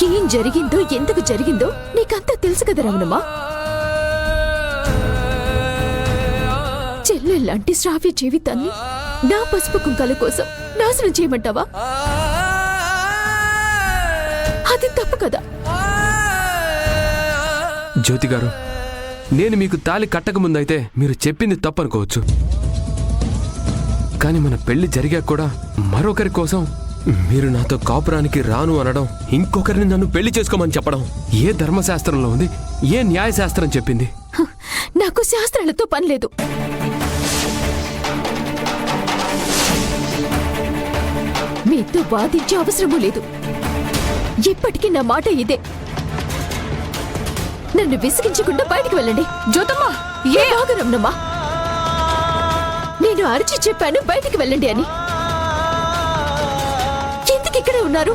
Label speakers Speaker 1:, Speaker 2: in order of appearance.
Speaker 1: ఏం జరిగిందో ఎందుకు జరిగిందో నీకంతా తెలుసు కదా రమణమ్మా. చెల్లెల్లాంటి శ్రావ్య జీవితాన్ని నా పసుపు కుంకాల కోసం నాశనం చేయమంటావా? అది తప్పు కదా.
Speaker 2: జ్యోతి గారు, నేను మీకు తాళి కట్టకముందైతే మీరు చెప్పింది తప్పనుకోవచ్చు. కానీ మన పెళ్లి జరిగాక కూడా మరొకరి కోసం మీరు నాతో కాపురానికి రాను అనడం, ఇంకొకరిని నన్ను పెళ్లి చేసుకోమని చెప్పడం ఏ ధర్మశాస్త్రంలో ఉంది? ఏ న్యాయశాస్త్రం చెప్పింది?
Speaker 1: నాకు శాస్త్రాలతో పని లేదు. మీతో వాదించే అవసరమూ లేదు. ఇప్పటికీ నా మాట ఇదే. నన్ను విసిగించకుండా బయటికి వెళ్ళండి.
Speaker 3: జ్యోతమ్మా,
Speaker 1: ఏ ఆగరమ్మా, నేను అరిచి చెప్పాను బయటికి వెళ్ళండి అని. ఎందుకు ఇక్కడే ఉన్నారు?